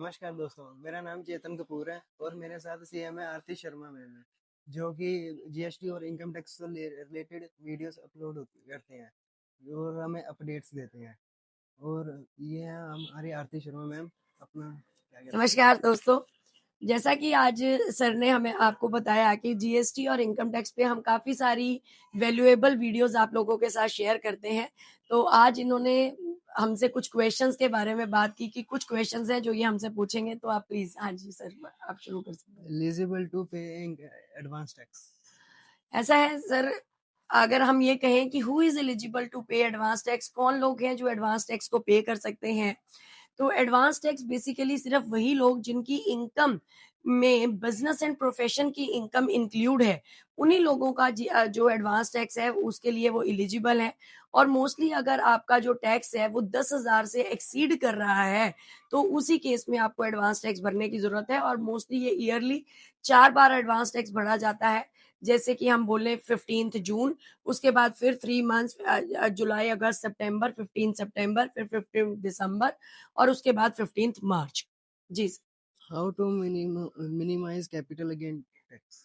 नमस्कार दोस्तों, मेरा नाम चेतन कपूर है और मेरे साथ सीएम है आरती शर्मा मैम है, जो कि जीएसटी और इनकम टैक्स से रिलेटेड वीडियोस अपलोड करते हैं और हमें अपडेट्स देते हैं। और ये है हमारी आरती शर्मा मैम। अपना क्या कहते हैं? नमस्कार दोस्तों, जैसा कि आज सर ने हमें आपको बताया कि जीएसटी और इनकम टैक्स पे हम काफ़ी सारी वैल्यूएबल वीडियोस आप लोगों के साथ शेयर करते हैं। तो आज इन्होंने हमसे कुछ क्वेश्चंस के बारे में बात की कि कुछ क्वेश्चंस हैं जो ये हमसे पूछेंगे, तो आप प्लीज़ हाँ जी सर, आप शुरू कर सकते हैं। एलिजिबल टू पे एडवांस टैक्स। ऐसा है सर, अगर हम ये कहें कि हु इज़ एलिजिबल टू पे एडवांस टैक्स, कौन लोग हैं जो एडवांस टैक्स को पे कर सकते हैं? तो एडवांस टैक्स बेसिकली सिर्फ वही लोग जिनकी इनकम में बिजनेस एंड प्रोफेशन की इनकम इंक्लूड है, उन्हीं लोगों का जो एडवांस टैक्स है उसके लिए वो एलिजिबल है। और मोस्टली अगर आपका जो टैक्स है वो 10,000 से एक्सीड कर रहा है, तो उसी केस में आपको एडवांस टैक्स भरने की जरूरत है। और मोस्टली ये ईयरली 4 बार एडवांस टैक्स भरा जाता है। जैसे कि हम बोले 15 जून, उसके बाद फिर 3 मंथ्स, जुलाई, अगस्त, सितंबर, 15 सितंबर, फिर 15 दिसंबर और उसके बाद 15 मार्च। जी sir. How to minimise capital gain tax.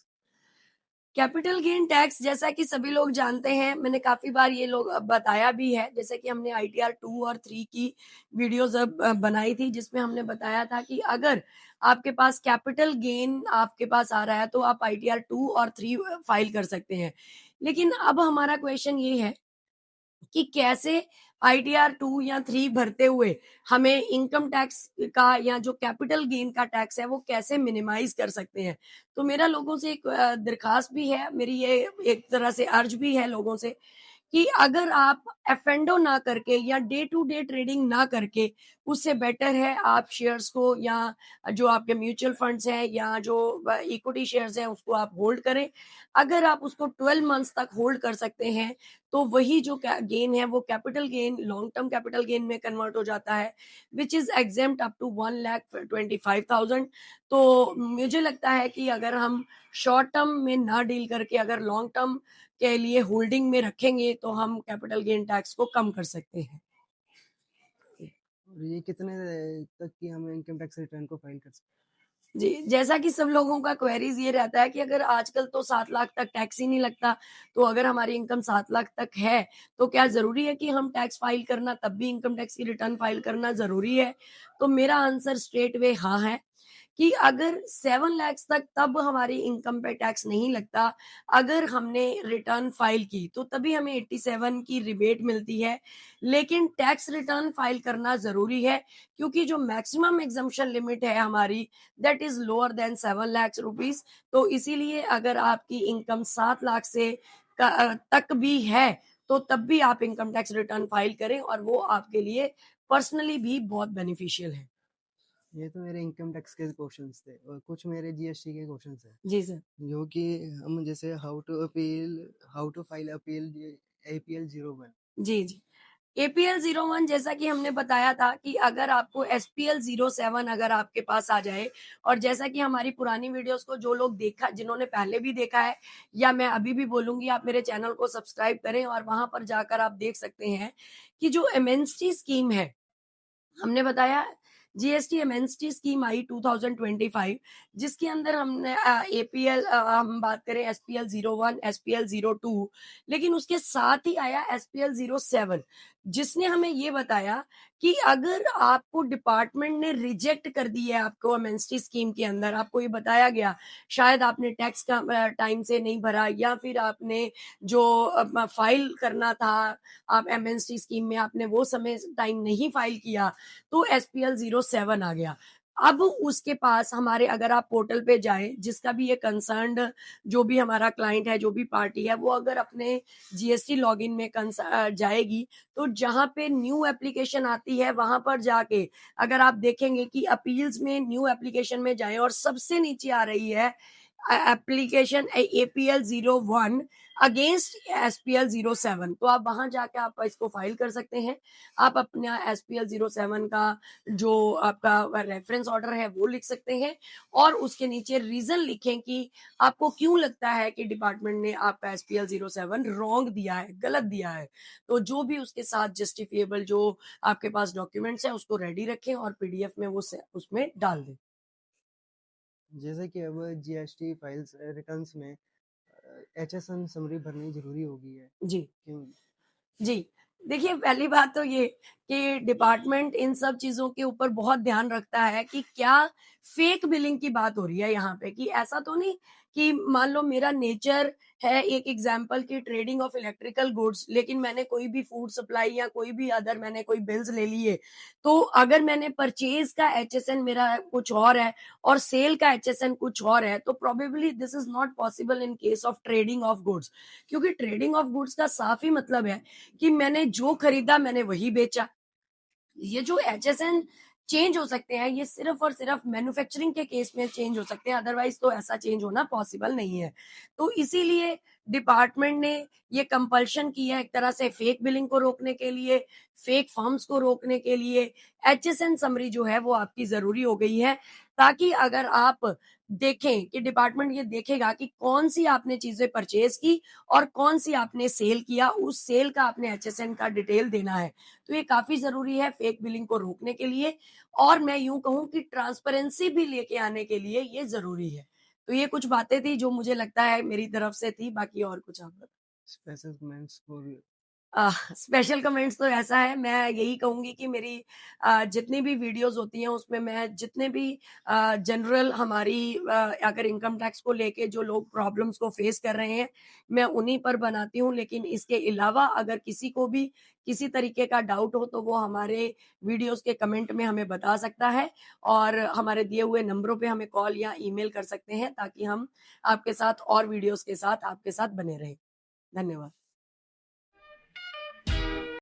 Capital gain tax जैसा कि सभी लोग जानते हैं, मैंने काफी बार ये लोग बताया भी है, जैसे कि हमने आईटीआर 2 और 3 की वीडियोस अब बनाई थी, जिसमें हमने बताया था कि अगर आपके पास कैपिटल गेन आपके पास आ रहा है तो आप आईटीआर 2 और 3 फाइल कर सकते हैं। लेकिन अब हमारा क्वेश्चन ये है कि कैसे आईटीआर 2 या 3 भरते हुए हमें इनकम टैक्स का या जो कैपिटल गेन का टैक्स है वो कैसे मिनिमाइज कर सकते हैं। तो मेरा लोगों से एक दरखास्त भी है, मेरी ये एक तरह से अर्ज भी है लोगों से कि अगर आप एफएनडो ना करके या डे टू डे ट्रेडिंग ना करके, उससे बेटर है आप शेयर्स को या जो आपके म्यूचुअल फंड्स हैं या जो इक्विटी शेयर्स हैं उसको आप होल्ड करें। अगर आप उसको 12 मंथ्स तक होल्ड कर सकते हैं तो वही जो गेन है वो capital gain, long term capital gain में कन्वर्ट हो जाता है, which is exempt up to 1,25,000। तो मुझे लगता है कि अगर हम शॉर्ट टर्म में ना डील करके अगर लॉन्ग टर्म के लिए होल्डिंग में रखेंगे तो हम कैपिटल गेन टैक्स को कम कर सकते हैं। और ये कितने तक की हम इनकम टैक्स रिटर्न को फाइल कर सकते हैं? जी, जैसा कि सब लोगों का क्वेरीज ये रहता है कि अगर आजकल तो 7 लाख तक टैक्स ही नहीं लगता, तो अगर हमारी इनकम 7 लाख तक है, तो क्या ज़रूरी है कि हम टैक्स फाइल करना तब भी इनकम टैक्स की रिटर्न फाइल करना ज़रूरी है? तो मेरा आंसर स्ट्रेट वे हाँ है कि अगर 7 लाख तक तब हमारी इनकम पे टैक्स नहीं लगता। अगर हमने रिटर्न फाइल की तो तभी हमें 87 की रिबेट मिलती है। लेकिन टैक्स रिटर्न फाइल करना ज़रूरी है, क्योंकि जो मैक्सिमम एग्जम्पशन लिमिट है हमारी, that is lower than 7 lakh rupees. तो इसीलिए अगर आपकी इनकम 7 लाख से तक भी है, तो तब भी आप इनकम टैक्स रिटर्न फाइल करें और वो आपके लिए पर्सनली भी बहुत बेनिफिशियल है। ये तो मेरे इनकम टैक्स के क्वेश्चंस थे और कुछ मेरे जीएसटी के क्वेश्चंस हैं, जी सर। जो कि हम जैसे how to file appeal APL 01। जी, जी। एपीएल 01 जैसा कि हमने बताया था कि अगर आपको एसपीएल 07 अगर आपके पास आ जाए, और जैसा कि हमारी पुरानी वीडियोस को जो लोग देखा, जिन्होंने पहले भी देखा है या मैं अभी भी बोलूंगी, आप मेरे चैनल को सब्सक्राइब करें और वहां पर जाकर आप देख सकते हैं कि जो एमएनसी स्कीम है, हमने बताया जीएसटी एमएनसी स्कीम आई 2025, जिसके अंदर हमने एपीएल, हम बात करें एसपीएल 01, एसपीएल 02, लेकिन उसके साथ ही आया एसपीएल 07, जिसने हमें ये बताया कि अगर आपको डिपार्टमेंट ने रिजेक्ट कर दी है आपको एमएनसी स्कीम के अंदर, आपको ये बताया गया शायद आपने टैक्स का टाइम से नहीं भरा, या फिर आपने जो फाइल करना था आप एमएनसी स्कीम में आपने वो समय टाइम नहीं फाइल किया, तो एसपीएल 07 आ गया। अब उसके पास हमारे, अगर आप पोर्टल पे जाए, जिसका भी ये कंसर्न्ड जो भी हमारा क्लाइंट है, जो भी पार्टी है, वो अगर अपने जीएसटी लॉगिन में जाएगी, तो जहां पे न्यू एप्लीकेशन आती है वहां पर जाके अगर आप देखेंगे कि अपील्स में न्यू एप्लीकेशन में जाए और सबसे नीचे आ रही है एप्लीकेशन APL 01 अगेंस्ट SPL 07, तो आप वहां जाके आप इसको फाइल कर सकते हैं। आप अपना SPL 07 का जो आपका रेफरेंस ऑर्डर है वो लिख सकते हैं और उसके नीचे रीजन लिखें कि आपको क्यों लगता है कि डिपार्टमेंट ने आपका SPL 07 रॉन्ग दिया है, गलत दिया है। तो जो भी उसके साथ जस्टिफिएबल जो आपके पास डॉक्यूमेंट्स है उसको रेडी रखें और PDF में वो उसमें डाल दें। जैसे कि अब जीएसटी फाइल्स रिटर्न्स में HSN समरी भरनी जरूरी हो गई है, जी क्यों? जी। देखिए, पहली बात तो ये कि डिपार्टमेंट इन सब चीज़ों के ऊपर बहुत ध्यान रखता है कि क्या फेक बिलिंग की बात हो रही है यहाँ पे, कि ऐसा तो नहीं कि मान लो मेरा नेचर है एक एग्जांपल की ट्रेडिंग ऑफ इलेक्ट्रिकल गुड्स, लेकिन मैंने कोई भी फूड सप्लाई या कोई भी अदर मैंने कोई बिल्स ले लिए, तो अगर मैंने परचेज का HSN मेरा कुछ और है और सेल का HSN कुछ और है, तो probably this is not possible in case of trading of goods, क्योंकि ट्रेडिंग ऑफ गुड्स का साफ ही मतलब है कि मैंने जो खरीदा मैंने वही बेचा। ये जो HSN चेंज हो सकते हैं, ये सिर्फ और सिर्फ मैन्युफैक्चरिंग के केस में चेंज हो सकते हैं, अदरवाइज तो ऐसा चेंज होना पॉसिबल नहीं है। तो इसीलिए डिपार्टमेंट ने ये कंपल्शन किया है एक तरह से फेक बिलिंग को रोकने के लिए, फेक फॉर्म्स को रोकने के लिए। HSN समरी जो है वो आपकी जरूरी हो गई है, ताकि अगर आप देखें कि डिपार्टमेंट ये देखेगा कि कौन सी आपने चीजें परचेज की और कौन सी आपने सेल किया, उस सेल का आपने HSN का डिटेल देना है। तो ये काफी जरूरी है फेक बिलिंग को रोकने के लिए, और मैं यूं कहूं कि ट्रांसपेरेंसी भी लेके आने के लिए ये जरूरी है। तो ये कुछ बातें थी जो मुझे लगता है मेरी तरफ से थी, बाकी और कुछ आप बताओ। Special comments for special comments तो ऐसा है, मैं यही कहूंगी कि मेरी जितनी भी वीडियोस होती हैं उसमें मैं जितने भी जनरल हमारी अगर इनकम टैक्स को लेके जो लोग प्रॉब्लम्स को फेस कर रहे हैं मैं उन्हीं पर बनाती हूँ, लेकिन इसके अलावा अगर किसी को भी किसी तरीके का डाउट हो तो वो हमारे वीडियोस के कमेंट में हमें बता सकता है और हमारे दिए हुए नंबरों पे हमें कॉल या ईमेल कर सकते हैं, ताकि हम आपके साथ और वीडियोस के साथ आपके साथ बने रहें। धन्यवाद।